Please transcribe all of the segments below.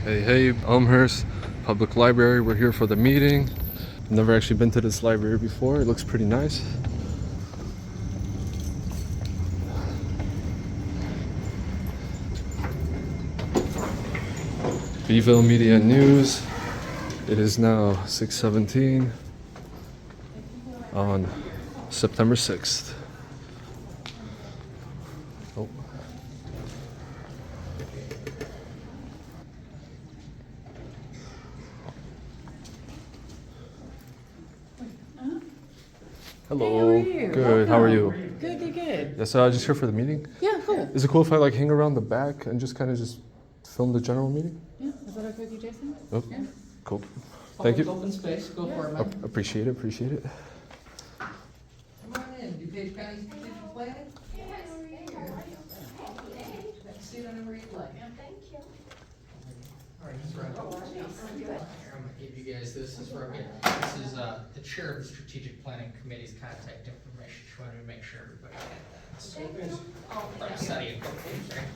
Hey, Elmhurst Public Library. We're here for the meeting. I've never actually been to this library before. It looks pretty nice. Beeville Media News. It is now 6:17 on September 6th. Oh. Hello. Hey, how are you? Good. How are you? Good. Yes, I'm just here for the meeting. Yeah, cool. Is it cool if I hang around the back and just kind of film the general meeting? Yeah, is that okay with you, Jason? Oh, Yeah. cool. Thank you. Open space, go for it, man. Appreciate it. Come on in, DuPage County Strategic Planning. Have a seat whenever you'd like. Thank you. All right, Ms. Rocco. Here, I'm gonna give you guys this. This is the chair of the Strategic Planning Committee's contact information. She wanted to make sure everybody had that. So, from study and coaching, right?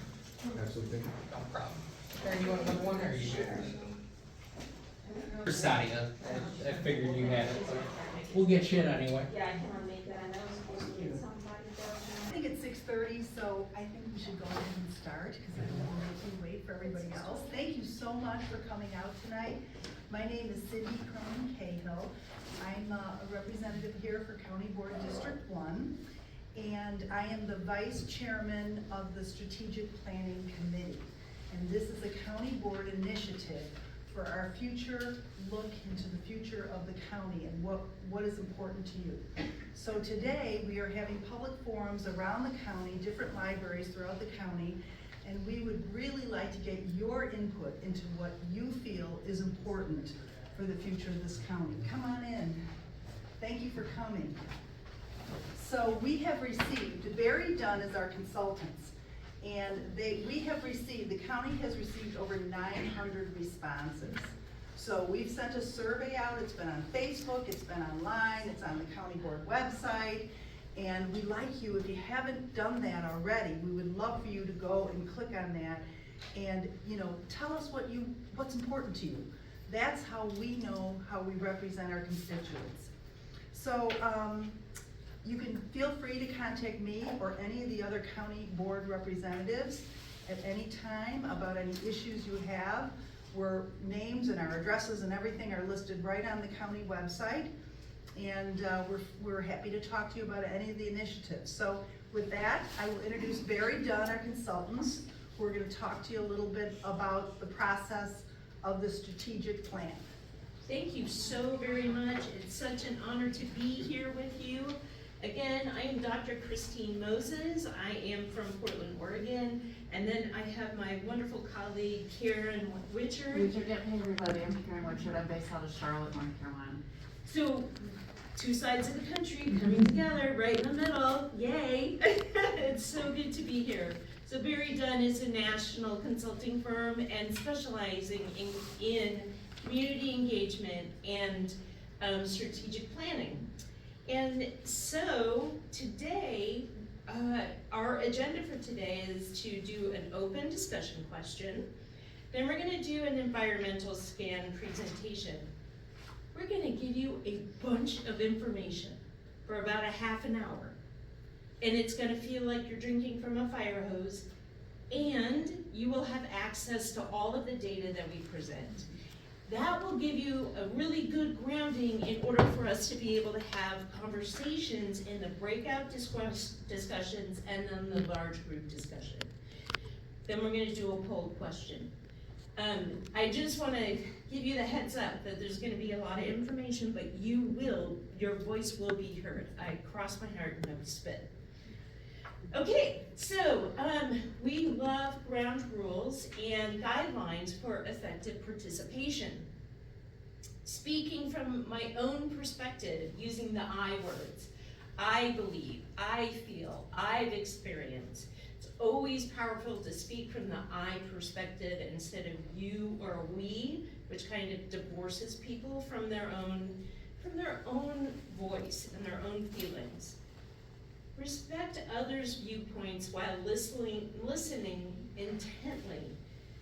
Absolutely. No problem. Karen, you want another one, or are you good? For Sadia, I figured you had it, but we'll get you in anyway. Yeah, I cannot make it. I know I was supposed to get somebody I think it's 6:30, so I think we should go ahead and start, because I don't want to make you wait for everybody else. Thank you so much for coming out tonight. My name is Cindy Cronin Cahill. I'm a representative here for County Board District 1, and I am the vice chairman of the Strategic Planning Committee. And this is a county board initiative for our future look into the future of the county and what is important to you. So today, we are having public forums around the county, different libraries throughout the county, and we would really like to get your input into what you feel is important for the future of this county. Come on in. Thank you for coming. So we have received, Barry Dunn is our consultants, and the county has received over 900 responses. So we've sent a survey out, it's been on Facebook, it's been online, it's on the county board website, and we'd like you, if you haven't done that already, we would love for you to go and click on that and, tell us what's important to you. That's how we know how we represent our constituents. So, you can feel free to contact me or any of the other county board representatives at any time about any issues you have. Where names and our addresses and everything are listed right on the county website. And we're happy to talk to you about any of the initiatives. So with that, I will introduce Barry Dunn, our consultants, who are going to talk to you a little bit about the process of the strategic plan. Thank you so very much. It's such an honor to be here with you. Again, I am Dr. Christine Moses. I am from Portland, Oregon. And then I have my wonderful colleague, Karen Richard. Hey everybody, I'm Karen Richard. I'm based out of Charlotte, North Carolina. So, two sides of the country coming together right in the middle. Yay! It's so good to be here. So Barry Dunn is a national consulting firm and specializing in community engagement and strategic planning. And so today, our agenda for today is to do an open discussion question. Then we're gonna do an environmental scan presentation. We're gonna give you a bunch of information for about a half an hour. And it's gonna feel like you're drinking from a fire hose, and you will have access to all of the data that we present. That will give you a really good grounding in order for us to be able to have conversations in the breakout discussions and then the large group discussion. Then we're gonna do a poll question. I just wanna give you the heads up that there's gonna be a lot of information, but your voice will be heard. I cross my heart and I spit. Okay, so we love ground rules and guidelines for effective participation. Speaking from my own perspective, using the I words, I believe, I feel, I've experienced. It's always powerful to speak from the I perspective instead of you or we, which kind of divorces people from their own voice and their own feelings. Respect others' viewpoints while listening intently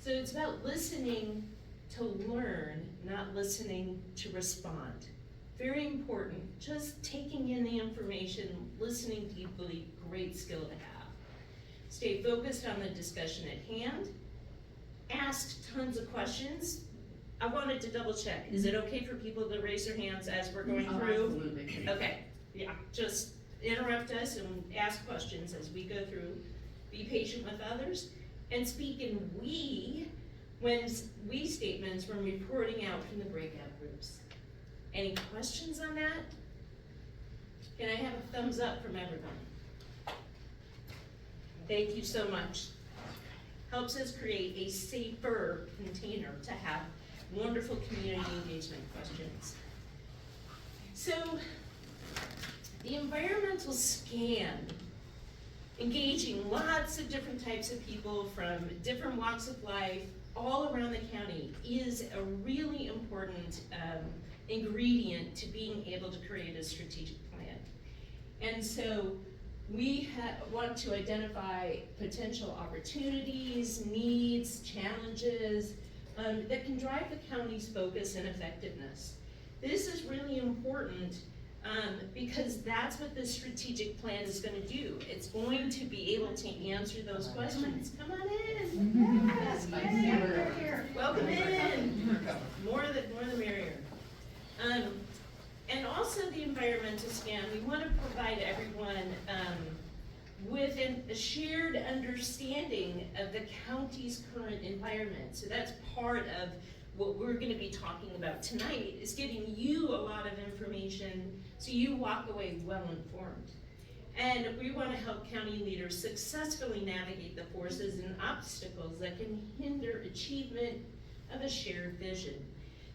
So it's about listening to learn, not listening to respond. Very important, just taking in the information, listening deeply, great skill to have. Stay focused on the discussion at hand. Ask tons of questions. I wanted to double check, is it okay for people to raise their hands as we're going Oh, through? absolutely. Okay, yeah, just interrupt us and ask questions as we go through. Be patient with others, and speak in we when we statements when reporting out from the breakout groups. Any questions on that? Can I have a thumbs up from everyone? Thank you so much. Helps us create a safer container to have wonderful community engagement questions. So, the environmental scan, engaging lots of different types of people from different walks of life all around the county, is a really important ingredient to being able to create a strategic plan. And so we want to identify potential opportunities, needs, challenges that can drive the county's focus and effectiveness. This is really important because that's what the strategic plan is going to do. It's going to be able to answer those questions. Come on in. Yes, yay. Welcome in. More the merrier. And also the environmental scan, we want to provide everyone with a shared understanding of the county's current environment. So that's part of what we're going to be talking about tonight, is giving you a lot of information so you walk away well informed. And we want to help county leaders successfully navigate the forces and obstacles that can hinder achievement of a shared vision.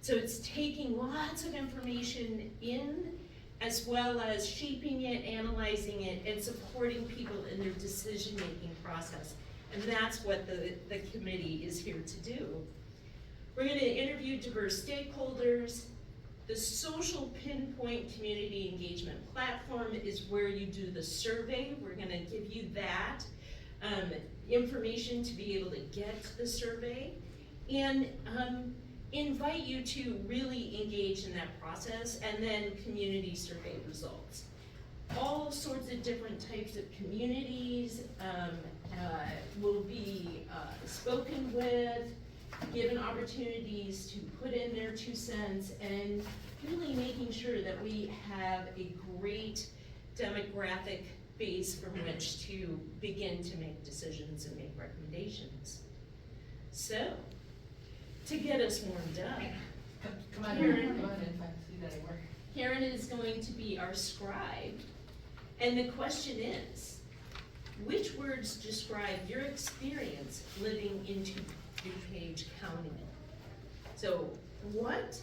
So it's taking lots of information in, as well as shaping it, analyzing it, and supporting people in their decision-making process. And that's what the committee is here to do. We're going to interview diverse stakeholders. The social pinpoint community engagement platform is where you do the survey. We're going to give you that information to be able to get the survey, and invite you to really engage in that process, and then community survey results. All sorts of different types of communities will be spoken with, given opportunities to put in their 2 cents, and really making sure that we have a great demographic base from which to begin to make decisions and make recommendations. So, to get us warmed up, Come on, Karen. come on in, if I can see that anymore. Karen is going to be our scribe, and the question is, which words describe your experience living into DuPage County? So, what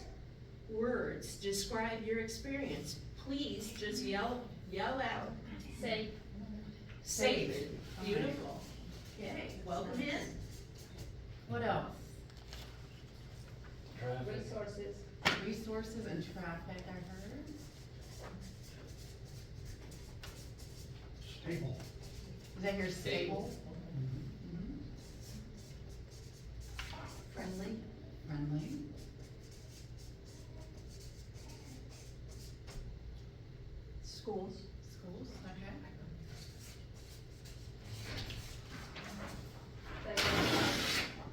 words describe your experience? Please just yell out. Safe. Safe. Beautiful. Okay, welcome in. What else? Resources. Resources and traffic, I heard. Stable. Did I hear stable? Mhm. Friendly. Friendly. Schools. Schools, okay.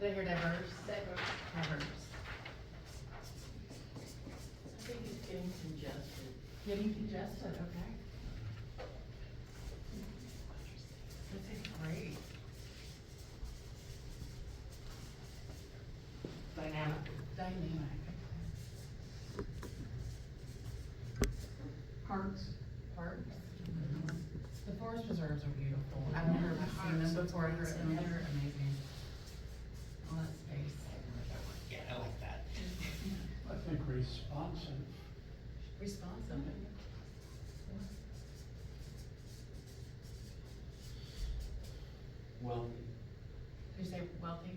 Did I hear diverse? Diverse. I think it's getting congested. Getting congested, okay. This is great. Dynamic. Dynamic. Parks. Parks. The forest reserves are beautiful. I've never seen them before, and they're amazing. All that space. Yeah, I like that. I think responsive. Responsive. Wealthy. Did you say wealthy?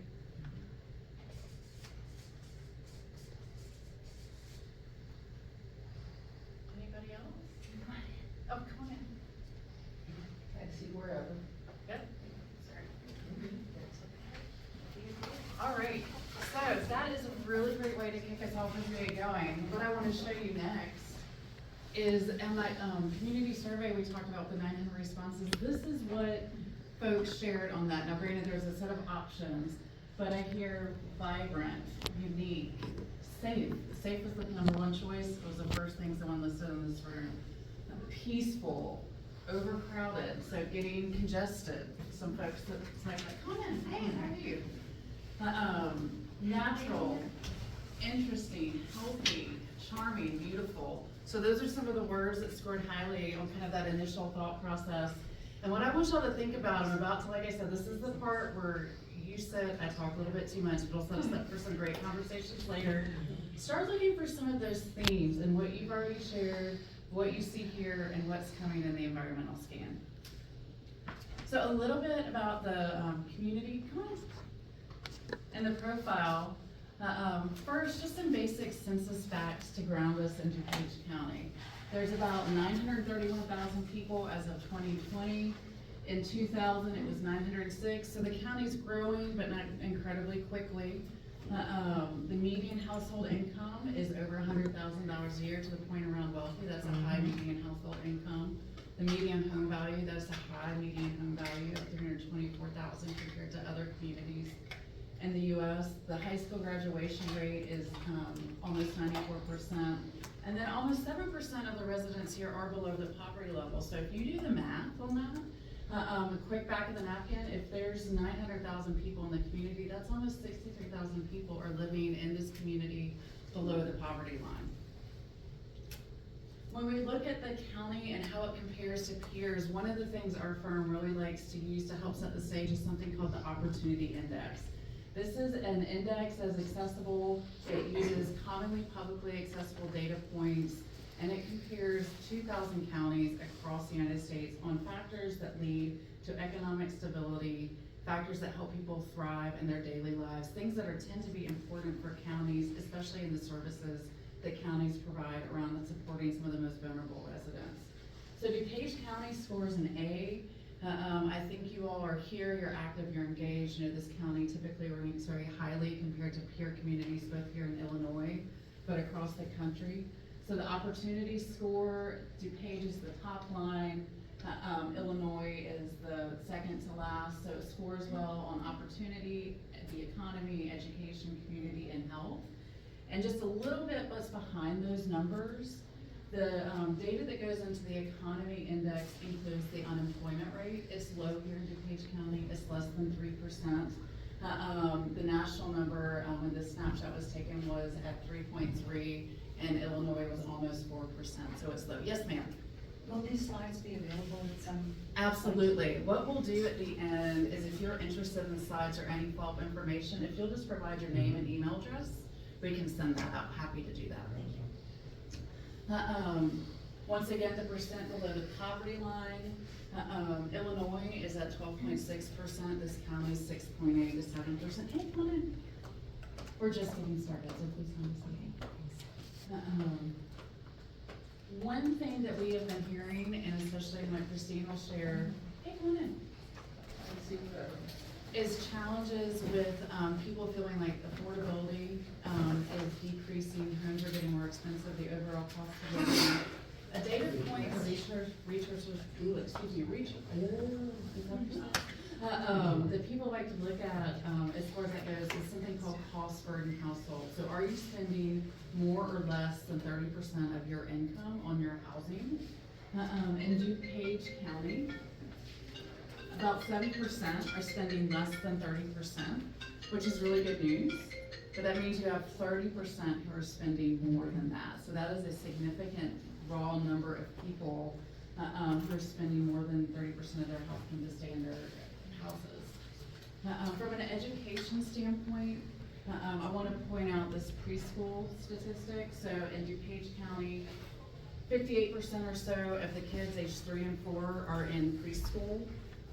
Anybody else? Oh, come on in. I see wherever. Yep. Sorry. All right. great. So that is a really great way to kick us off as we get going. What I want to show you next is, in that community survey, we talked about the 900 responses. This is what folks shared on that. Now granted, there's a set of options, but I hear vibrant, unique, safe. Safe was the #1 choice. It was the first thing someone listed in this room. Peaceful, overcrowded, so getting congested. Some folks that's like, come in, hey, how are you? Natural, interesting, healthy, charming, beautiful. So those are some of the words that scored highly on kind of that initial thought process. And what I want y'all to think about, I'm about to, like I said, this is the part where you said I talk a little bit too much, but I'll set us up for some great conversations later. Start looking for some of those themes and what you've already shared, what you see here, and what's coming in the environmental scan. So a little bit about the community, come on, and the profile. First, just some basic census facts to ground us in DuPage County. There's about 931,000 people as of 2020. In 2000, it was 906, so the county's growing, but not incredibly quickly. The median household income is over $100,000 a year, to the point around wealthy. That's a high median household income. The median home value, that's a high median home value of $324,000 compared to other communities in the U.S. The high school graduation rate is almost 94%. And then almost 7% of the residents here are below the poverty level. So if you do the math on that, a quick back of the napkin, if there's 900,000 people in the community, that's almost 63,000 people are living in this community below the poverty line. When we look at the county and how it compares to peers, one of the things our firm really likes to use to help set the stage is something called the Opportunity Index. This is an index that's accessible. It uses commonly publicly accessible data points, and it compares 2,000 counties across the United States on factors that lead to economic stability, factors that help people thrive in their daily lives, things that tend to be important for counties, especially in the services that counties provide around supporting some of the most vulnerable residents. So DuPage County scores an A. I think you all are here, you're active, you're engaged. You know, this county typically ranks very highly compared to peer communities, both here in Illinois, but across the country. So the opportunity score, DuPage is the top line, Illinois is the second to last, so it scores well on opportunity, the economy, education, community, and health. And just a little bit what's behind those numbers, the data that goes into the economy index includes the unemployment rate. It's low here in DuPage County, it's less than 3%. The national number when this snapshot was taken was at 3.3, and Illinois was almost 4%, so it's low. Yes, ma'am? Will these slides be available at some? Absolutely. What we'll do at the end is, if you're interested in the slides or any follow-up information, if you'll just provide your name and email address, we can send that out. Happy to do that. Once again, the percent below the poverty line, Illinois is at 12.6%, this county is 6.8 to 7%. Hey, come on in. We're just getting started, so please come see. One thing that we have been hearing, and especially when Christine will share, hey, come on in, is challenges with people feeling like affordability is decreasing, homes are getting more expensive, the overall cost of living. A data point that people like to look at as far as that goes is something called cost burden household. So are you spending more or less than 30% of your income on your housing? In DuPage County, about 7% are spending less than 30%, which is really good news. But that means you have 30% who are spending more than that. So that is a significant raw number of people who are spending more than 30% of their health can to stay in their houses. From an education standpoint, I want to point out this preschool statistic. So in DuPage County, 58% or so of the kids aged 3 and 4 are in preschool.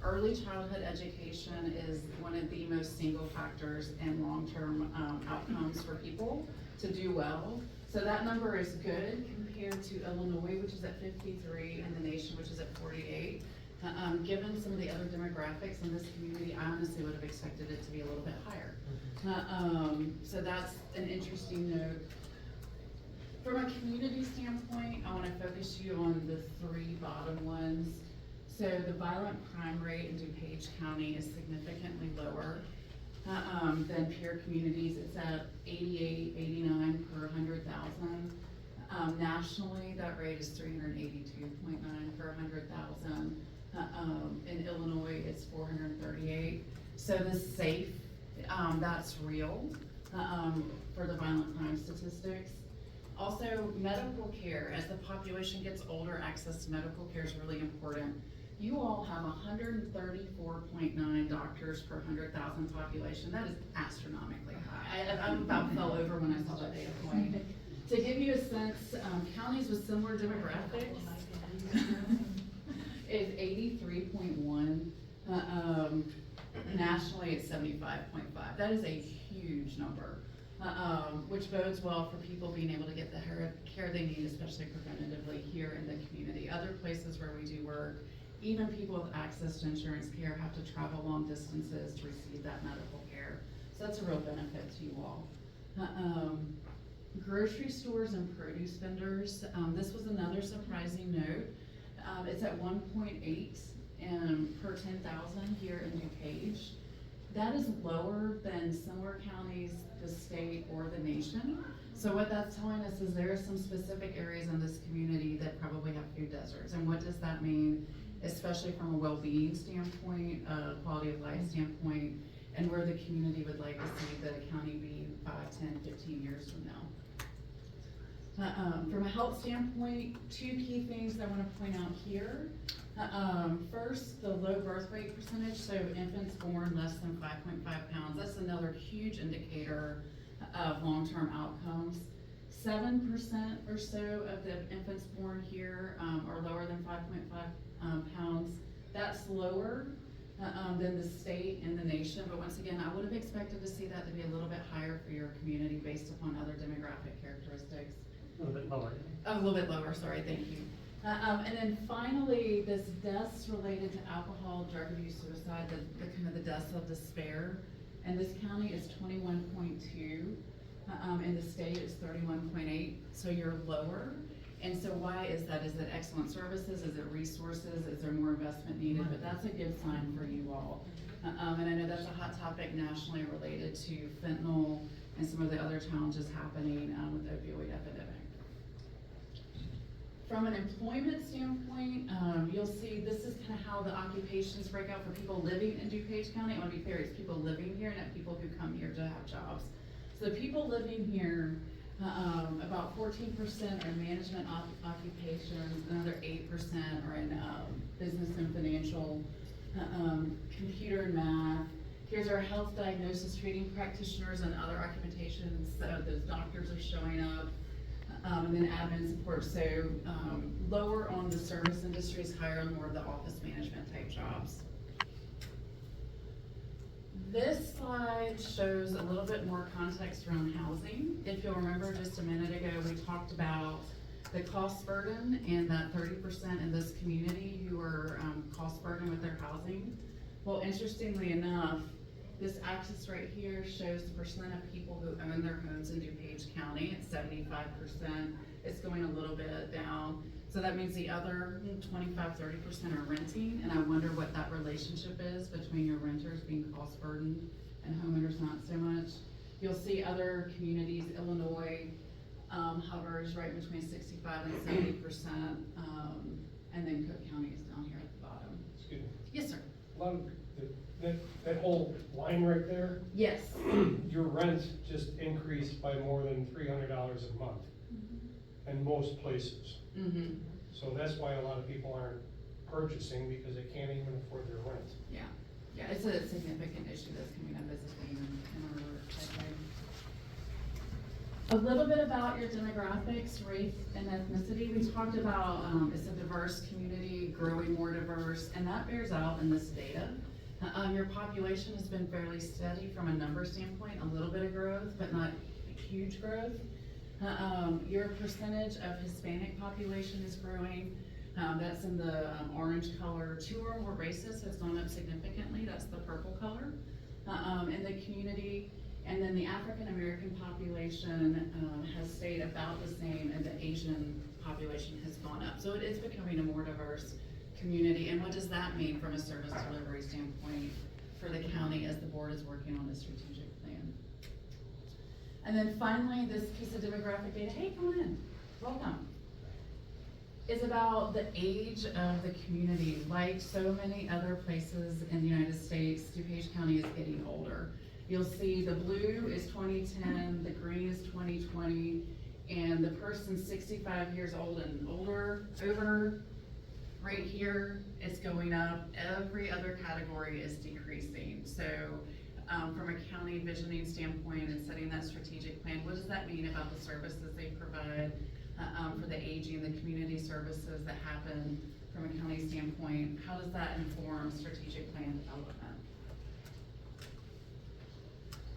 Early childhood education is one of the most single factors in long-term outcomes for people to do well. So that number is good compared to Illinois, which is at 53, and the nation, which is at 48. Given some of the other demographics in this community, I honestly would have expected it to be a little bit higher. So that's an interesting note. From a community standpoint, I wanna focus you on the three bottom ones. So the violent crime rate in DuPage County is significantly lower than peer communities. It's at 88, 89 per 100,000. Nationally, that rate is 382.9 per 100,000. In Illinois, it's 438. So the SAFE, that's real for the violent crime statistics. Also, medical care. As the population gets older, access to medical care is really important. You all have 134.9 doctors per 100,000 population. That is astronomically high. I about fell over when I saw that data point. To give you a sense, counties with similar demographics is 83.1. Nationally, it's 75.5. That is a huge number, which bodes well for people being able to get the care they need, especially preventatively here in the community. Other places where we do work, even people with access to insurance care have to travel long distances to receive that medical care. So that's a real benefit to you all. Grocery stores and produce vendors, this was another surprising note. It's at 1.8 per 10,000 here in DuPage. That is lower than similar counties, the state, or the nation. So what that's telling us is there are some specific areas in this community that probably have food deserts. And what does that mean? Especially from a well-being standpoint, quality of life standpoint, and where the community would like to see the county be 5, 10, 15 years from now. From a health standpoint, two key things I want to point out here. First, the low birth rate percentage, so infants born less than 5.5 pounds. That's another huge indicator of long-term outcomes. 7% or so of the infants born here are lower than 5.5 pounds. That's lower than the state and the nation, but once again, I would have expected to see that to be a little bit higher for your community based upon other demographic characteristics. A little bit lower. Oh, a little bit lower, sorry, thank you. And then finally, this deaths related to alcohol, drug abuse, suicide, the kind of the deaths of despair. And this county is 21.2, in the state it's 31.8, so you're lower. And so why is that? Is it excellent services? Is it resources? Is there more investment needed? But that's a good sign for you all. And I know that's a hot topic nationally related to fentanyl and some of the other challenges happening with the opioid epidemic. From an employment standpoint, you'll see this is kind of how the occupations break out for people living in DuPage County. I want to be fair, it's people living here, not people who come here to have jobs. So the people living here, about 14% are in management occupations, another 8% are in business and financial, computer and math. Here's our health diagnosis treating practitioners and other occupations, so those doctors are showing up. And then admin support, so lower on the service industries, higher on more of the office management type jobs. This slide shows a little bit more context around housing. If you'll remember just a minute ago, we talked about the cost burden and that 30% in this community who are cost burdened with their housing. Well, interestingly enough, this axis right here shows the percent of people who own their homes in DuPage County. It's 75%. It's going a little bit down. So that means the other 25, 30% are renting. And I wonder what that relationship is between your renters being cost burdened and homeowners not so much. You'll see other communities, Illinois hovers right between 65 and 70%. And then Cook County is down here at the bottom. Excuse me. Yes, sir. A lot of, that whole line right there, Yes. your rent just increased by more than $300 a month in most places. Mm-hmm. So that's why a lot of people aren't purchasing, because they can't even afford their rent. Yeah, yeah, it's a significant issue that's coming up as a theme in our work. A little bit about your demographics, race, and ethnicity. We talked about it's a diverse community, growing more diverse, and that bears out in this data. Your population has been fairly steady from a number standpoint, a little bit of growth, but not huge growth. Your percentage of Hispanic population is growing. That's in the orange color. 2 or more races has gone up significantly, that's the purple color, in the community. And then the African American population has stayed about the same, and the Asian population has gone up. So it is becoming a more diverse community. And what does that mean from a service delivery standpoint for the county as the board is working on the strategic plan? And then finally, this piece of demographic data, hey, come on in, welcome, is about the age of the community. Like so many other places in the United States, DuPage County is getting older. You'll see the blue is 2010, the green is 2020, and the person 65 years old and older, over right here, is going up. Every other category is decreasing. So from a county visioning standpoint and setting that strategic plan, what does that mean about the services they provide for the aging, the community services that happen from a county standpoint? How does that inform strategic plan development?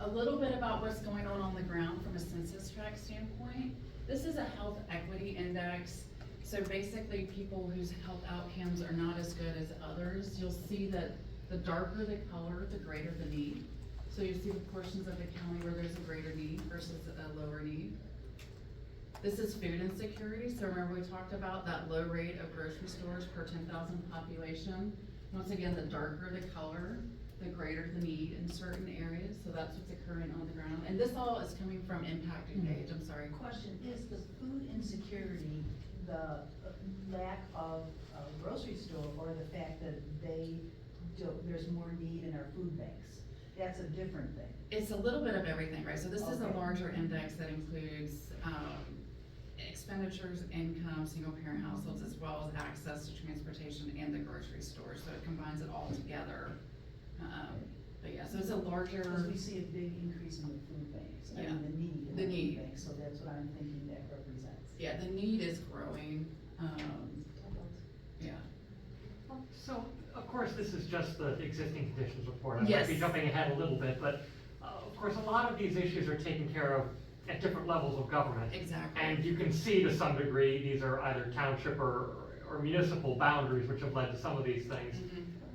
A little bit about what's going on the ground from a census tract standpoint. This is a health equity index. So basically people whose health outcomes are not as good as others. You'll see that the darker the color, the greater the need. So you see the portions of the county where there's a greater need versus a lower need. This is food insecurity. So remember we talked about that low rate of grocery stores per 10,000 population. Once again, the darker the color, the greater the need in certain areas. So that's what's occurring on the ground. And this all is coming from Impact DuPage. I'm sorry. Question, is the food insecurity the lack of a grocery store, or the fact that there's more need in our food banks? That's a different thing. It's a little bit of everything, right? So this is a Okay. larger index that includes expenditures, income, single parent households, as well as access to transportation and the grocery store. So it combines it all together. But yeah, so it's a larger. Because we see a big increase in the food banks, I mean, the need in The the need. food banks, so that's what I'm thinking that represents. Yeah, the need is growing. Yeah. So, of course, this is just the existing conditions report. I might Yes. be jumping ahead a little bit, but of course, a lot of these issues are taken care of at different levels of government. Exactly. And you can see to some degree, these are either township or municipal boundaries which have led to some of these things,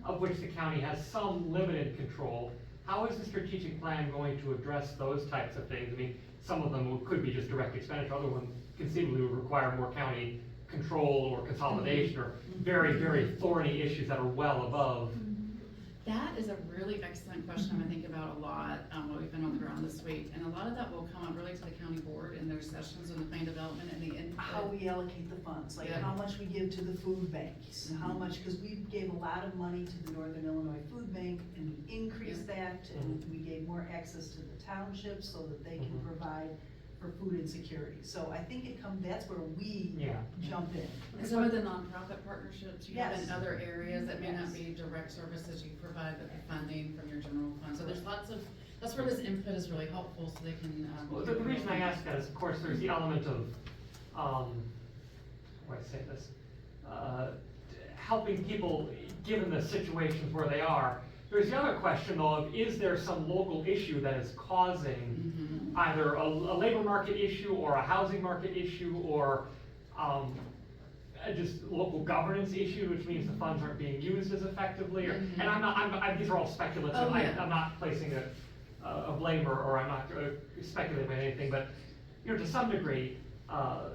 of which the county has some limited control. How is the strategic plan going to address those types of things? I mean, some of them could be just direct expenditure, other ones conceivably would require more county control or consolidation, or very, very thorny issues that are well above. That is a really excellent question I think about a lot, while we've been on the ground this week. And a lot of that will come up really to the county board in their sessions on the plan development and the input. How we allocate the funds, like Yeah. how much we give to the food banks, how much, because we gave a lot of money to the Northern Illinois Food Bank, and we increased that, and we gave more access to the townships so that they can provide for food insecurity. So I think that's where we Yeah. jump in. And some of the nonprofit partnerships you have in Yes. other areas that may not Yes. be direct services you provide, but the funding from your general fund. So there's lots of, that's where this input is really helpful, so they can. Well, the reason I ask that is, of course, there's the element of, how do I say this? Helping people, given the situations where they are. There's the other question though of, is there some local issue that is causing either a labor market issue or a housing market issue, or just local governance issue, which means the funds aren't being used as effectively, or, and these are all speculative. Oh, yeah. I'm not placing a blame, or I'm not speculating about anything, but, you know, to some degree,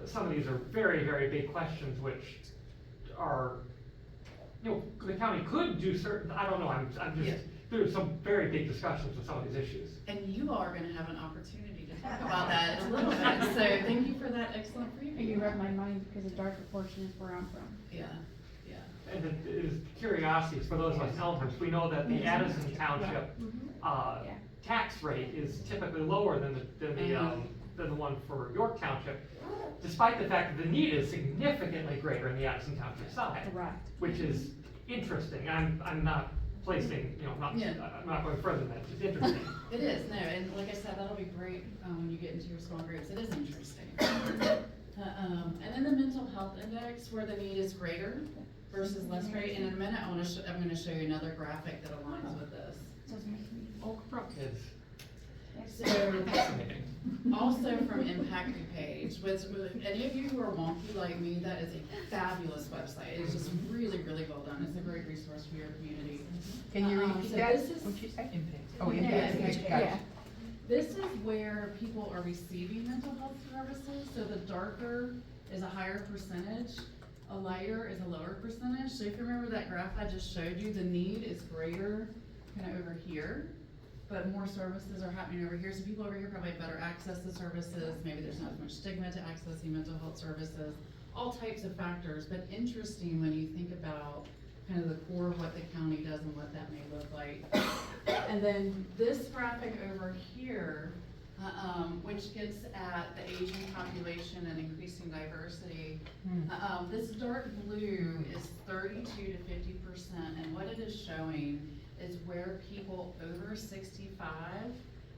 some of these are very, very big questions which are, you know, the county could do certain, I don't know, I'm just, Yeah. there's some very big discussions with some of these issues. And you all are gonna have an opportunity to talk about that in a little bit, so thank you for that excellent preview. You read my mind because the darker portion is where I'm from. Yeah, yeah. And it is curiosity, for those of us Elmhurst, we know that the Addison Township, Yeah. tax rate is typically lower than the one for York Township, despite the fact that the need is significantly greater in the Addison Township side. Correct. Which is interesting. I'm not placing, you know, Yeah. I'm not going further than that, it's just interesting. It is, no, and like I said, that'll be great, when you get into your small groups, it is interesting. And then the mental health index, where the need is greater versus less great, and in a minute, I'm gonna show you another graphic that aligns with this. Doesn't make me. It's So, fascinating. also from Impact DuPage, which, any of you who are wonky like me, that is a fabulous website. It's just really, really well done. It's a great resource for your community. Can you repeat so that? this is- What'd you say? Oh, Yeah, impact. Impact, Gotcha. yeah. This is where people are receiving mental health services, so the darker is a higher percentage, a lighter is a lower percentage. So if you remember that graph I just showed you, the need is greater kind of over here, but more services are happening over here. So people over here probably have better access to services, maybe there's not as much stigma to accessing mental health services, all types of factors. But interesting when you think about kind of the core of what the county does and what that may look like. And then this graphic over here, which gets at the aging population and increasing diversity. This dark blue is 32 to 50%, and what it is showing is where people over 65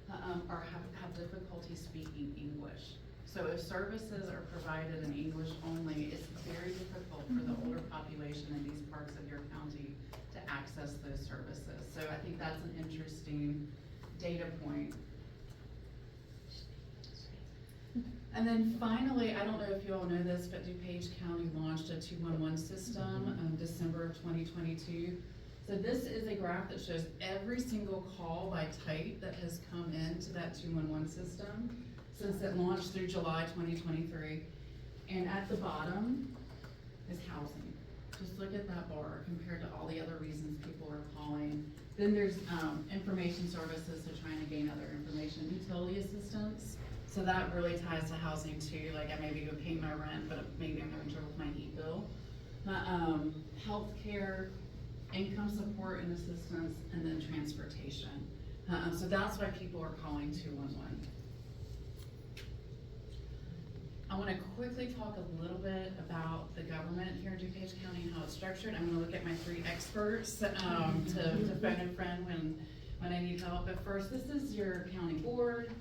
have difficulty speaking English. So if services are provided in English only, it's very difficult for the older population in these parts of your county to access those services. So I think that's an interesting data point. And then finally, I don't know if you all know this, but DuPage County launched a 211 system in December of 2022. So this is a graph that shows every single call by type that has come into that 211 system since it launched through July 2023. And at the bottom is housing. Just look at that bar compared to all the other reasons people are calling. Then there's information services, so trying to gain other information, utility assistance. So that really ties to housing too, like I maybe go pay my rent, but maybe I'm having trouble with my heat bill. Healthcare, income support and assistance, and then transportation. So that's why people are calling 211. I want to quickly talk a little bit about the government here in DuPage County and how it's structured. I'm going to look at my three experts to phone a friend when I need help. But first, this is your county board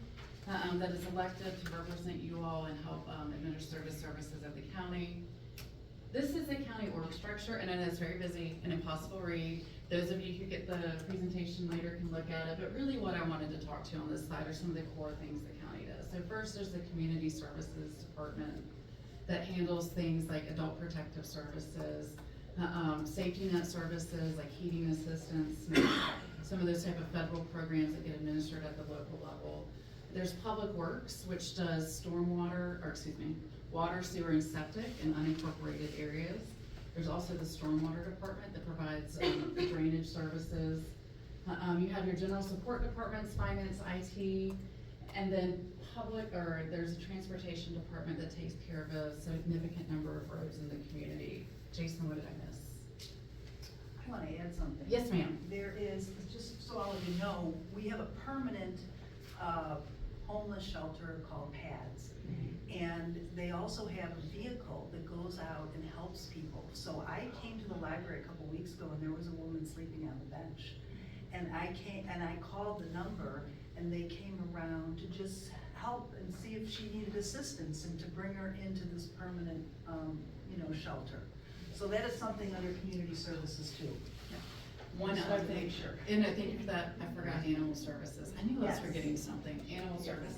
that is elected to represent you all and help administer the services of the county. This is the county org structure, and I know it's very busy and impossible to read. Those of you who get the presentation later can look at it, but really what I wanted to talk to on this slide are some of the core things the county does. So first, there's the Community Services Department that handles things like adult protective services, safety net services like heating assistance, some of those type of federal programs that get administered at the local level. There's Public Works, which does water, sewer, and septic in unincorporated areas. There's also the Stormwater Department that provides drainage services. You have your general support departments, finance, IT, and then there's a transportation department that takes care of a significant number of roads in the community. Jason, what did I miss? I want to add something. Yes, ma'am. There is, just so all of you know, we have a permanent homeless shelter called PADS. And they also have a vehicle that goes out and helps people. So I came to the library a couple weeks ago and there was a woman sleeping on the bench. And I called the number and they came around to just help and see if she needed assistance and to bring her into this permanent, shelter. So that is something under community services too. One Just other wanted to thing, make sure. and I think that I forgot animal services. I knew I was Yes. forgetting something, animal services.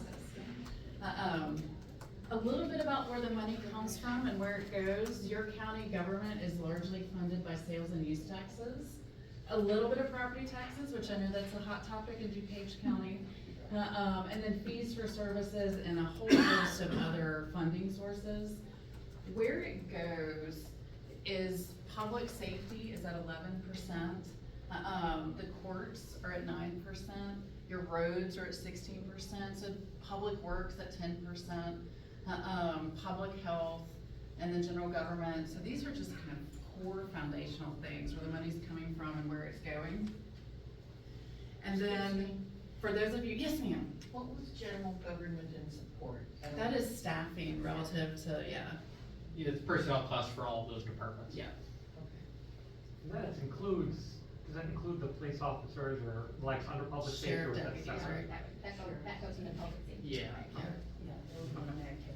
A little bit about where the money comes from and where it goes. Your county government is largely funded by sales and use taxes. A little bit of property taxes, which I know that's a hot topic in DuPage County. And then fees for services and a whole host of other funding sources. Where it goes is public safety is at 11%. The courts are at 9%. Your roads are at 16%. So public works at 10%. Public health, and then general government. So these are just kind of core foundational things where the money's coming from and where it's going. And then, for those of you, yes ma'am? What was general government and support? That is staffing relative to, Yeah, it's personnel costs for all of those departments. yeah. And that does that include the police officers or like under public safety? Sheriff or is that deputies, separate? right. That goes into public safety. Yeah. Yeah, those are in that category.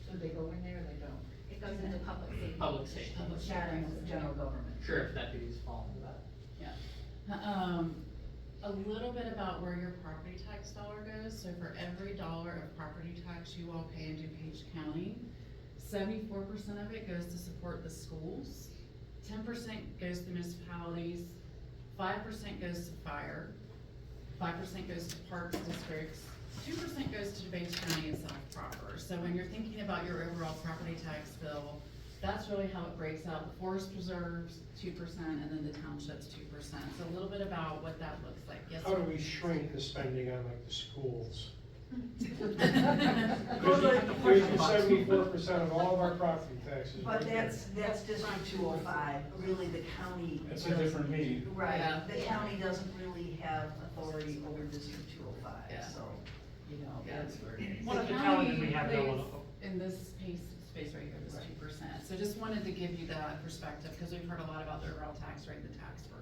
So they go in there or they don't? It goes into public safety. Public safety. Sharing with the general government. Sheriff deputies fall into that. Yeah. a little bit about where your property tax dollar goes. So for every dollar of property tax you all pay in DuPage County, 74% of it goes to support the schools, 10% goes to municipalities, 5% goes to fire, 5% goes to parks districts, 2% goes to DuPage County itself proper. So when you're thinking about your overall property tax bill, that's really how it breaks out. The forest preserves, 2%, and then the townships, 2%. So a little bit about what that looks like. Yes, How sir? do we shrink the spending on like the schools? Because you have to push the buttons. 74% of all of our property taxes. But right there. that's District 205, really the county. It's a different meeting. Right, Yeah. the county doesn't really have authority over District 205, Yeah. so, you know, Yeah. that's where it is. One of the The challenges county we have pays though, in this space right here, this Right. 2%. So just wanted to give you that perspective, because we've heard a lot about the overall tax rate and the tax burden.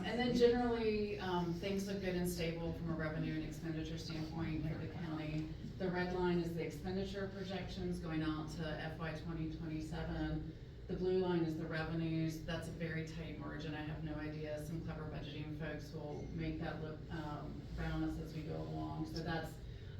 And then generally, things look good and stable from a revenue and expenditure standpoint for the county. The red line is the expenditure projections going out to FY 2027. The blue line is the revenues. That's a very tight margin. I have no idea. Some clever budgeting folks will make that look, balance as we go along. So that's,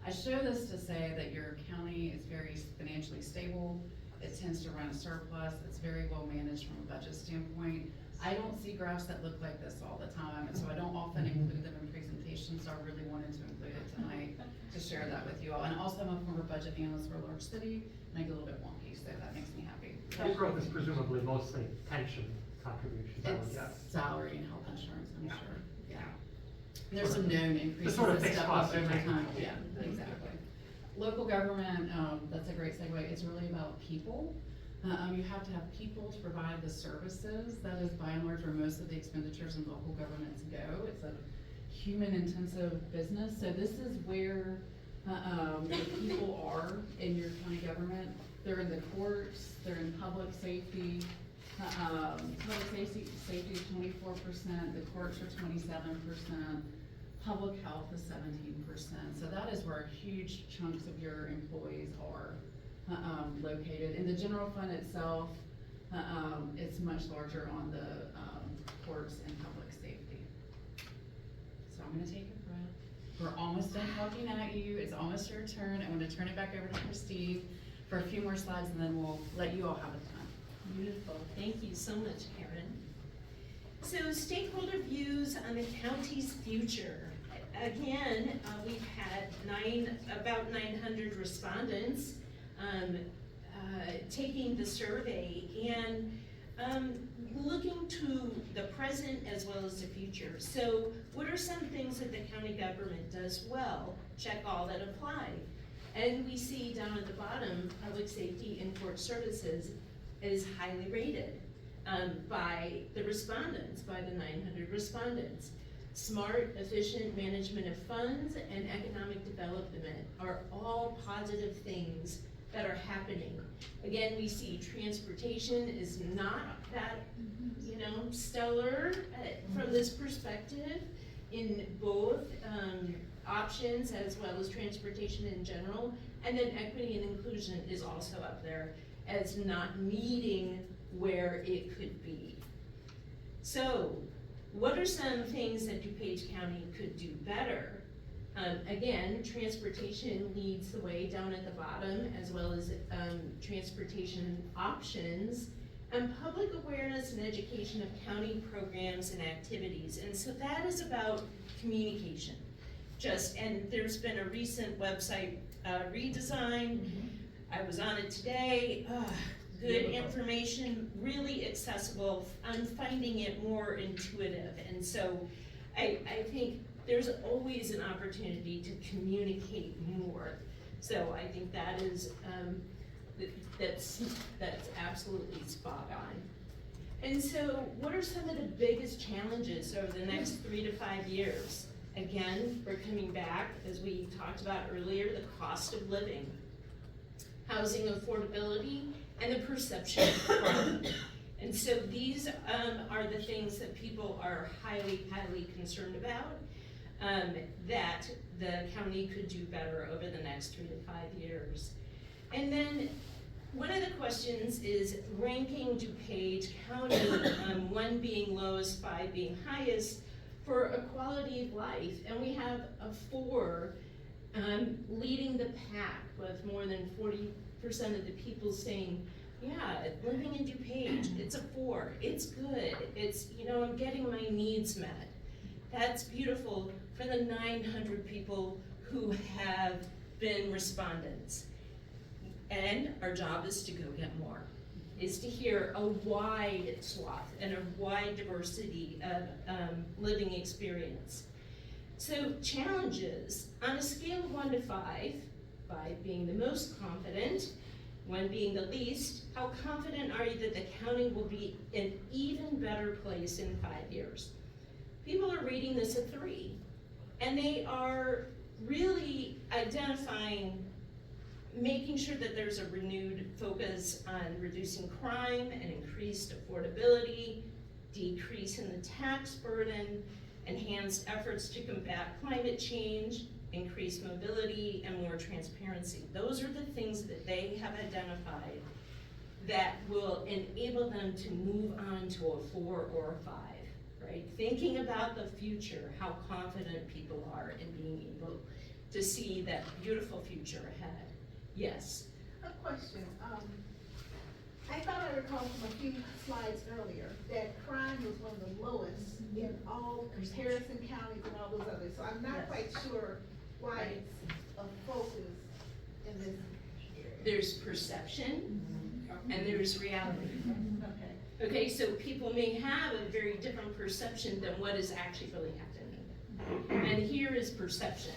I show this to say that your county is very financially stable. It tends to run a surplus. It's very well managed from a budget standpoint. I don't see graphs that look like this all the time, and so I don't often include them in presentations, so I really wanted to include it tonight to share that with you all. And also, I'm a former budget analyst for a large city, and I get a little bit wonky, so that makes me happy. your growth is presumably mostly pension contributions, I would It's guess. salary and health insurance, I'm Yeah. sure, yeah. And there's some known increases sort of that fixed step costs up over increase. time, yeah, exactly. Local government, that's a great segue, it's really about people. You have to have people to provide the services, that is by and large where most of the expenditures in local governments go. It's a human intensive business, so this is where, the people are in your county government. They're in the courts, they're in public safety, public safety is 24%, the courts are 27%, public health is 17%. So that is where huge chunks of your employees are located. In the general fund itself, it's much larger on the courts and public safety. So I'm gonna take a breath. We're almost done talking at you. It's almost your turn. I'm gonna turn it back over to Christine for a few more slides, and then we'll let you all have a time. Beautiful, thank you so much, Karen. So stakeholder views on the county's future. Again, we've had about 900 respondents taking the survey and looking to the present as well as the future. So what are some things that the county government does well? Check all that apply. And we see down at the bottom, public safety and court services is highly rated by the respondents, by the 900 respondents. Smart, efficient management of funds and economic development are all positive things that are happening. Again, we see transportation is not that, stellar from this perspective in both options as well as transportation in general. And then equity and inclusion is also up there as not meeting where it could be. So, what are some things that DuPage County could do better? Again, transportation leads the way down at the bottom, as well as transportation options, and public awareness and education of county programs and activities. And so that is about communication. And there's been a recent website redesign. I was on it today. Good information, really accessible. I'm finding it more intuitive. And so I think there's always an opportunity to communicate more. So I think that is, that's absolutely spot on. And so what are some of the biggest challenges over the next 3 to 5 years? Again, we're coming back, as we talked about earlier, the cost of living, housing affordability, and the perception of crime. And so these are the things that people are highly, highly concerned about, that the county could do better over the next 3 to 5 years. And then one of the questions is ranking DuPage County, 1 being lowest, 5 being highest. for a quality of life, and we have a 4 leading the pack with more than 40% of the people saying, yeah, living in DuPage, it's a 4, it's good, it's, you know, I'm getting my needs met. That's beautiful for the 900 people who have been respondents. And our job is to go get more, is to hear a wide swath and a wide diversity of living experience. So challenges, on a scale of 1 to 5, 5 being the most confident, 1 being the least, how confident are you that the county will be an even better place in 5 years? People are rating this a 3, and they are really identifying, making sure that there's a renewed focus on reducing crime and increased affordability, decrease in the tax burden, enhanced efforts to combat climate change, increased mobility, and more transparency. Those are the things that they have identified that will enable them to move on to a 4 or a 5, right? Thinking about the future, how confident people are in being able to see that beautiful future ahead. Yes? A question, I thought I recalled from a few slides earlier that crime was one of the lowest in all comparison counties and all those others, so I'm not quite sure why it's a focus in this area. There's perception and there's reality. Okay. Okay, so people may have a very different perception than what is actually really happening. And here is perception.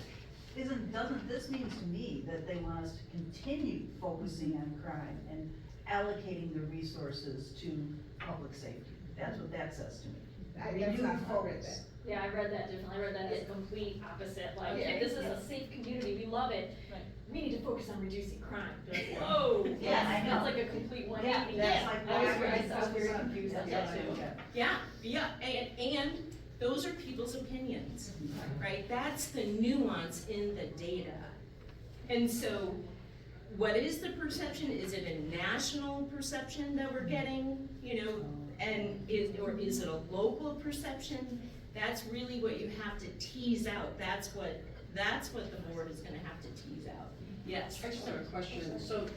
Doesn't this means to me that they want us to continue focusing on crime and allocating the resources to public safety? That's what that says to me. That's Renewed not how I read focus. that. Yeah, I read that differently. I read that as complete opposite, like, Okay. this is a safe community, we love it. We need to focus on reducing crime. Like, Whoa, Yeah, I know. That's like a complete 180. Yeah, that's like I was very confused on that too. yeah, and those are people's opinions, right? That's the nuance in the data. And so, what is the perception? Is it a national perception that we're getting, you know, or is it a local perception? That's really what you have to tease out. That's what the board is gonna have to tease out. Yes? I just have a question. So,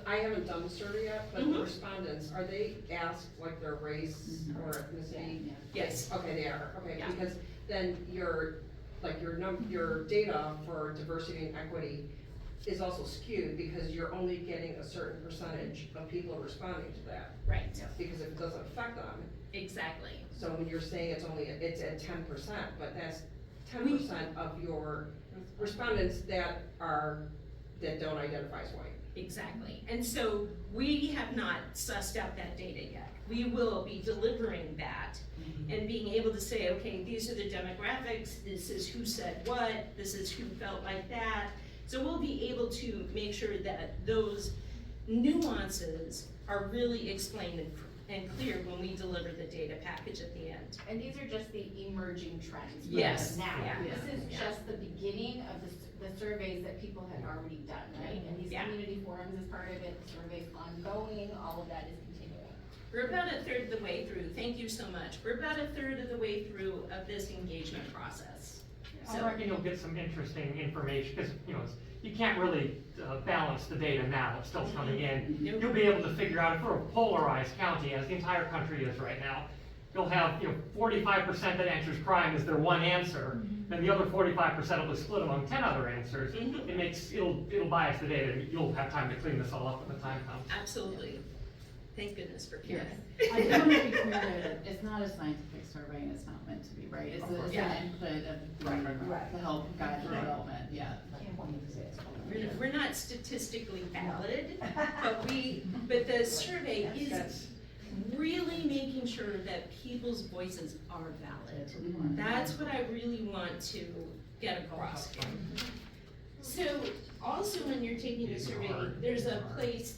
I haven't done the survey yet, but the respondents, are they asked like their race or ethnicity? Yes. Okay, they are, okay, Yeah. because then your data for diversity and equity is also skewed because you're only getting a certain percentage of people responding to that. Right. Because if it doesn't affect them, Exactly. so when you're saying it's at 10%, but that's 10% of your respondents that don't identify as white. Exactly. And so we have not sussed out that data yet. We will be delivering that and being able to say, okay, these are the demographics, this is who said what, this is who felt like that. So we'll be able to make sure that those nuances are really explained and clear when we deliver the data package at the end. And these are just the emerging trends. Yes. Now, Yeah. this is just the beginning of the surveys that people had already done, right? And these Yeah. community forums is part of it, the survey's ongoing, all of that is continuing. We're about a third of the way through. Thank you so much. We're about a third of the way through of this engagement process. I reckon you'll get some interesting information, because, you know, you can't really balance the data now, it's still coming in. You'll be able to figure out, if we're a polarized county, as the entire country is right now, you'll have, 45% that answers crime as their one answer, then the other 45% will be split among 10 other answers. It'll bias the data, and you'll have time to clean this all up when the time comes. Absolutely. Thank goodness for Karen. I just want to be clear that it's not a scientific survey and it's not meant to be, right? It's an Yeah. input of to help guide the development, yeah. We're not statistically valid, but the survey is really making sure that people's voices are valid. That's what I really want to get across here. So also when you're taking the survey, there's a place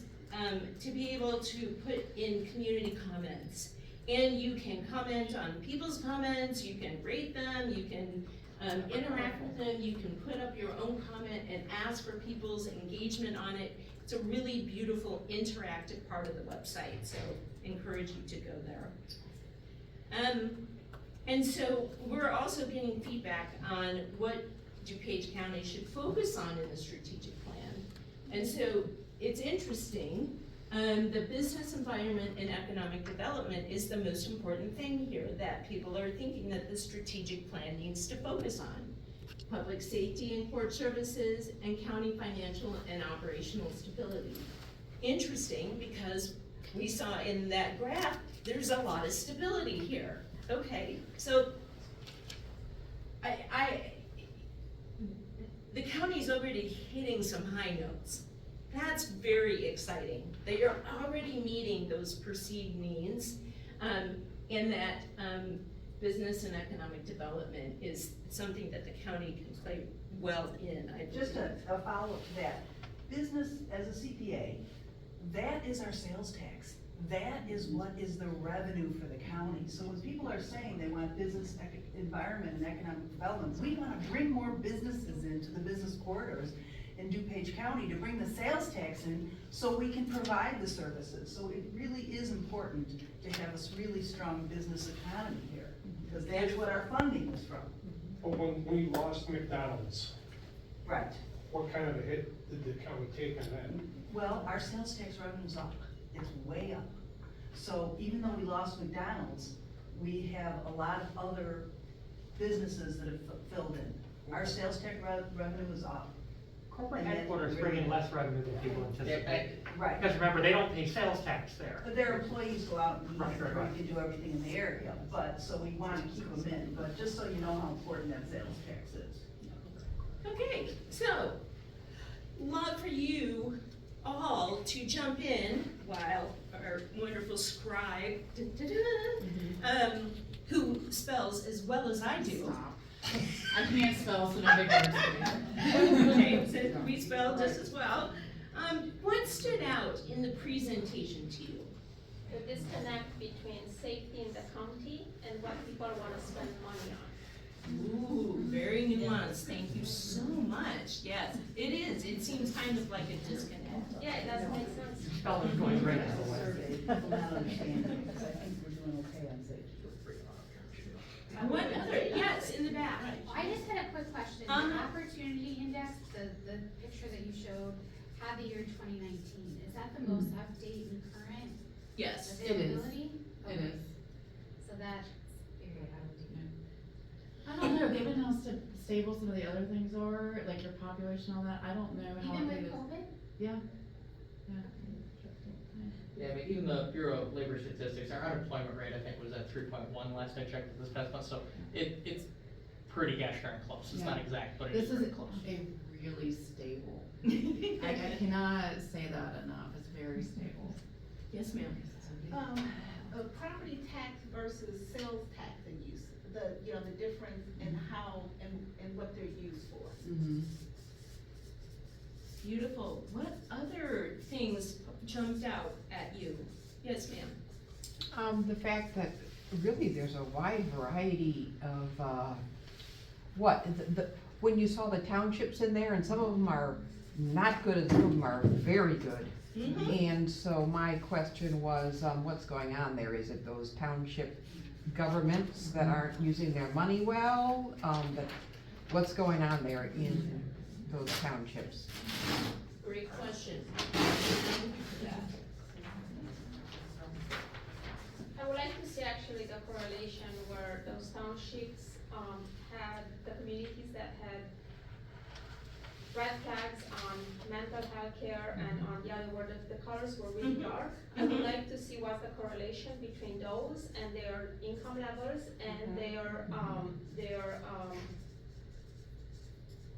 to be able to put in community comments. And you can comment on people's comments, you can rate them, you can interact with them, you can put up your own comment and ask for people's engagement on it. It's a really beautiful interactive part of the website, so encourage you to go there. And so we're also getting feedback on what DuPage County should focus on in the strategic plan. And so it's interesting, the business environment and economic development is the most important thing here that people are thinking that the strategic plan needs to focus on. Public safety and court services and county financial and operational stability. Interesting, because we saw in that graph, there's a lot of stability here. Okay, so the county's already hitting some high notes. That's very exciting, that you're already meeting those perceived needs, and that business and economic development is something that the county can play well in, I believe. Just a follow-up to that. Business, as a CPA, that is our sales tax. That is what is the revenue for the county. So when people are saying they want business environment and economic development, we want to bring more businesses into the business corridors in DuPage County to bring the sales tax in so we can provide the services. So it really is important to have a really strong business economy here, because that's what our funding is from. But when we lost McDonald's, Right. what kind of a hit did the county take on that? Well, our sales tax revenue's up. It's way up. So even though we lost McDonald's, we have a lot of other businesses that have filled in. Our sales tax revenue is up. Corporate headquarters bring in less revenue than people anticipate. Right. Because remember, they don't pay sales tax there. But their employees go out and eat, Right, right, right. and do everything in the area, but, so we want to keep them in, but just so you know how important that sales tax is. Okay, so, love for you all to jump in while our wonderful scribe, who spells as well as I do. Stop. I can't spell, so no big words for me. Okay, so we spell just as well. What stood out in the presentation to you? The disconnect between safety in the county and what people want to spend money on. Ooh, very nuanced, thank you so much, yes, it is, it seems kind of like a disconnect. Yeah, it doesn't make sense. Spelling's going great, by the way. Survey, people not understanding, because I think we're doing okay on safety. What other, yes, in the back. I just had a quick question. The opportunity index, the picture that you showed, had the year 2019. Is that the most update and current Yes, availability? It is. So that, I don't know, given how stable some of the other things are, like your population, all that, I don't know how even it with is. COVID? Yeah. Yeah, I mean, even the Bureau of Labor Statistics, our unemployment rate, I think, was at 3.1 last I checked this past month, so it's pretty gosh darn close. It's not exact, but This it's is pretty close. a really stable. I cannot say that enough. It's very stable. Yes, ma'am. Property tax versus sales tax and use, the difference in how and what they're used for. Beautiful. What other things jumped out at you? Yes, ma'am. The fact that really there's a wide variety of, when you saw the townships in there, and some of them are not good and some of them are very good. And so my question was, what's going on there? Is it those township governments that aren't using their money well? What's going on there in those townships? Great question. I would like to see actually the correlation where those townships had the communities that had red flags on mental health care and on the other word, the colors were really dark. I would like to see what's the correlation between those and their income levels and their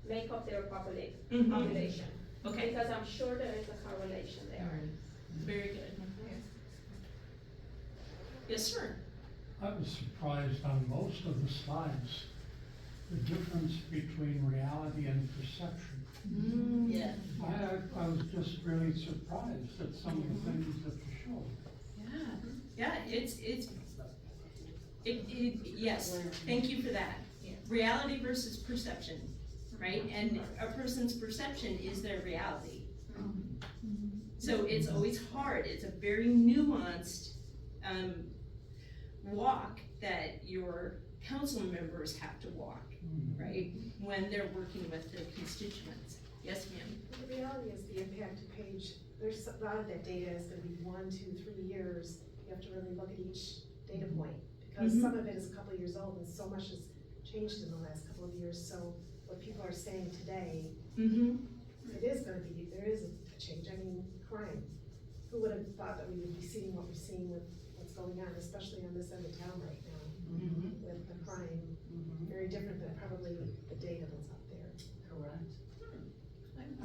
make up their population. Okay. Because I'm sure there is a correlation there. Very good. Yes, sir. I was surprised on most of the slides, the difference between reality and perception. Yeah. I was just really surprised at some of the things that you showed. Yeah, yes, thank you for that. Reality versus perception, right? And a person's perception is their reality. So it's always hard, it's a very nuanced walk that you're council members have to walk, right? When they're working with their constituents. Yes, ma'am? The reality is the impact to page, there's a lot of that data is gonna be 1, 2, 3 years. You have to really look at each data point, because some of it is a couple of years old and so much has changed in the last couple of years. So what people are saying today, it is gonna be, there is a change. I mean, crime. Who would have thought that we would be seeing what we're seeing with what's going on, especially on this end of town right now, with the crime, very different than probably the data that's up there. Correct.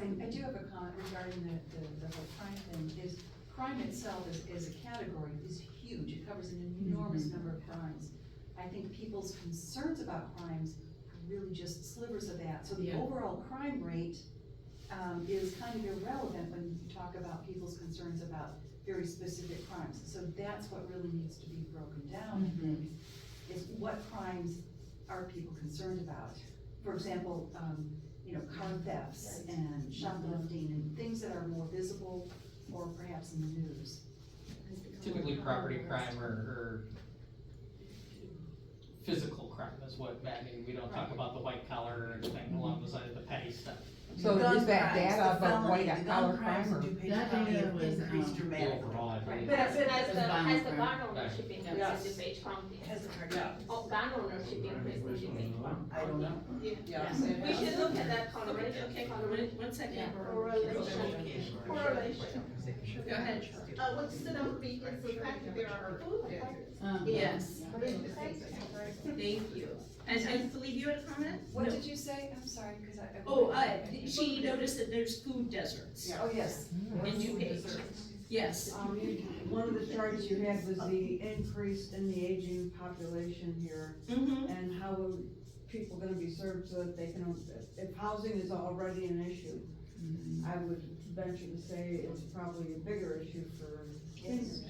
I do have a comment regarding the whole crime thing, is crime itself as a category is huge. It covers an enormous number of crimes. I think people's concerns about crimes are really just slivers of that. So the overall crime rate is kind of irrelevant when you talk about people's concerns about very specific crimes. So that's what really needs to be broken down, I think, is what crimes are people concerned about? For example, you know, car thefts and shoplifting and things that are more visible or perhaps in the news. Typically property crime or physical crime is what, I mean, we don't talk about the white collar or anything along the side of the petty stuff. So is that data about white collar crime or? That data was increased dramatically. Right, but as the gun ownership increased in DuPage County. Oh, gun ownership increased in DuPage County. I don't know. We should look at that correlation. Okay, one second. Correlation. Go ahead. What stood out for me is the fact that there are food deserts. Yes. in the paper. Thank you. And I believe you had a comment? What No. did you say? I'm sorry, because I. Oh, she noticed that there's food deserts. Oh, yes. In DuPage. Yes. One of the charts you had was the increase in the aging population here, and how are people gonna be served so that they can, if housing is already an issue, I would venture to say it's probably a bigger issue for seniors.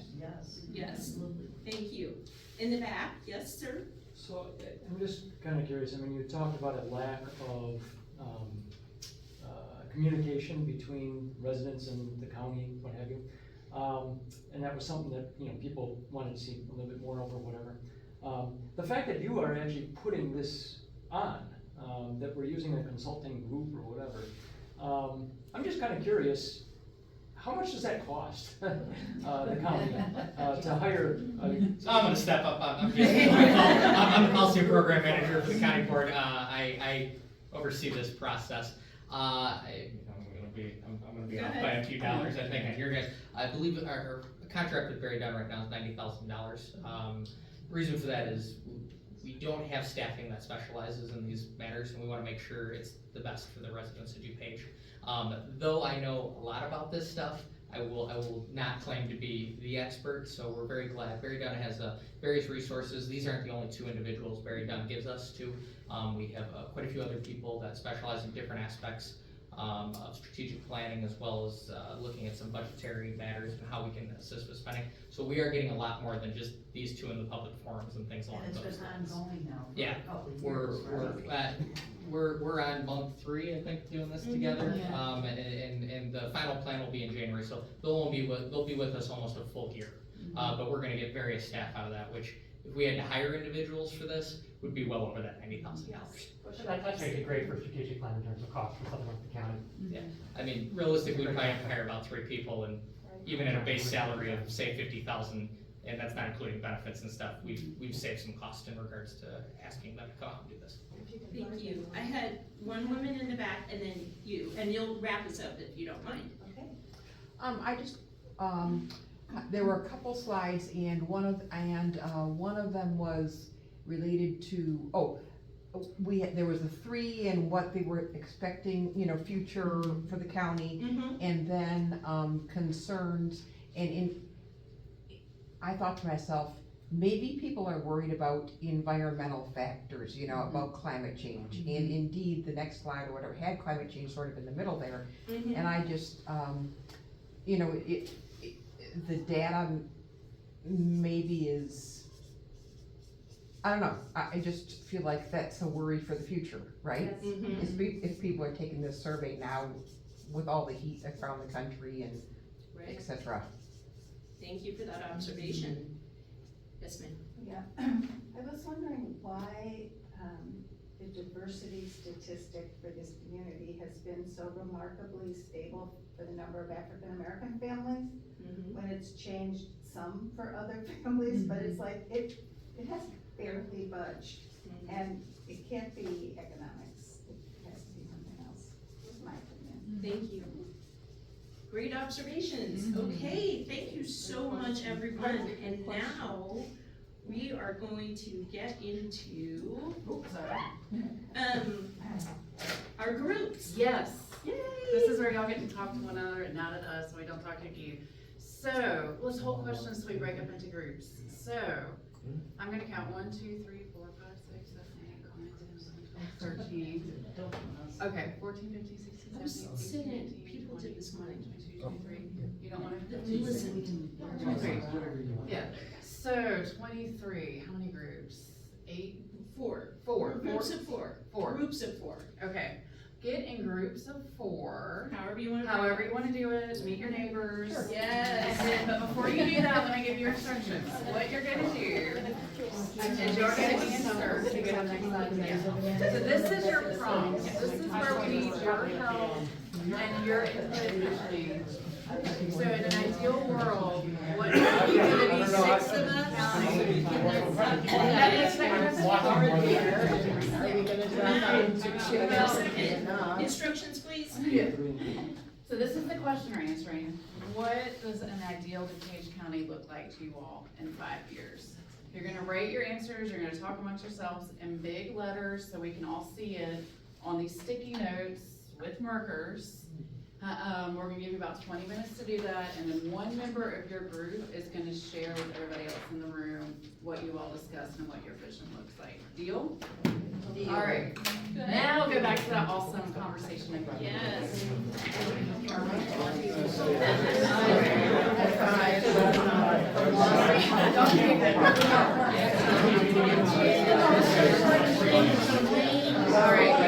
Yes, thank you. In the back, yes, sir? So I'm just kind of curious, I mean, you talked about a lack of communication between residents and the county, what have you. And that was something that, you know, people wanted to see a little bit more of or whatever. The fact that you are actually putting this on, that we're using a consulting group or whatever, I'm just kind of curious, how much does that cost the county to hire? So I'm going to step up. I'm the policy program manager for the county board. I oversee this process. I'm going to be off by a few dollars, I think, on your guys. I believe our contract with Barry Dunn right now is $90,000. Reason for that is we don't have staffing that specializes in these matters, and we want to make sure it's the best for the residents of DuPage. Though I know a lot about this stuff, I will not claim to be the expert, so we're very glad. Barry Dunn has various resources. These aren't the only two individuals Barry Dunn gives us to. We have quite a few other people that specialize in different aspects of strategic planning, as well as looking at some budgetary matters and how we can assist with spending. So we are getting a lot more than just these two in the public forums and things along those lines. And it's been ongoing now for Yeah, a couple of years, right? we're on month 3, I think, doing this together. And the final plan will be in January, so they'll be with us almost a full year. But we're gonna get various staff out of that, which if we had to hire individuals for this, would be well over that $90,000. That's actually great for strategic plan in terms of cost for something like the county. Yeah, I mean, realistically, we probably have to hire about 3 people, and even at a base salary of say 50,000, and that's not including benefits and stuff, we've saved some cost in regards to asking them to come out and do this. Thank you. I had one woman in the back and then you, and you'll wrap us up if you don't mind. Okay. I just, there were a couple slides and one of them was related to, there was a 3 and what they were expecting, you know, future for the county, and then concerns, and I thought to myself, maybe people are worried about environmental factors, you know, about climate change, and indeed, the next slide or whatever had climate change sort of in the middle there, and I just, you know, the data maybe is, I don't know, I just feel like that's a worry for the future, right? If people are taking this survey now with all the heat around the country and et cetera. Thank you for that observation. Yes, ma'am. Yeah, I was wondering why, the diversity statistic for this community has been so remarkably stable for the number of African-American families, when it's changed some for other families, but it's like, it has barely budged. And it can't be economics, it has to be something else, is my opinion. Thank you. Great observations. Okay, thank you so much, everyone. And now we are going to get into our groups. Yes. Yay! This is where y'all get to talk to one another and not at us, so we don't talk to you. So, let's hold questions so we break up into groups. So, I'm gonna count 1, 2, 3, 4, 5, 6, 7, 8, 9, 10, 11, 12, 13. Okay, 14, 15, 16, 17, 18, Sit in. 19, People 20, did this morning. 21, 22, 23. You don't wanna? Listen. 23. Yeah, so 23, how many groups? 8? 4. Groups of 4. 4. Groups of 4. Okay, get in groups of 4. However you want to. However you wanna do it, meet your neighbors. Sure. Yes. And then, but before you do that, let me give you instructions. What you're gonna do is you're gonna answer. So this is your prompt. This is where we need your help and your input. So in an ideal world, what is gonna be 6 of us? That is Instructions, please. So this is the question we're answering. What does an ideal DuPage County look like to you all in 5 years? You're gonna rate your answers, you're gonna talk amongst yourselves in big letters so we can all see it on these sticky notes with markers. We're gonna give you about 20 minutes to do that, and then one member of your group is gonna share with everybody else in the room what you all discussed and what your vision looks like. Deal? All right, now go back to that awesome conversation again. Yes. All right.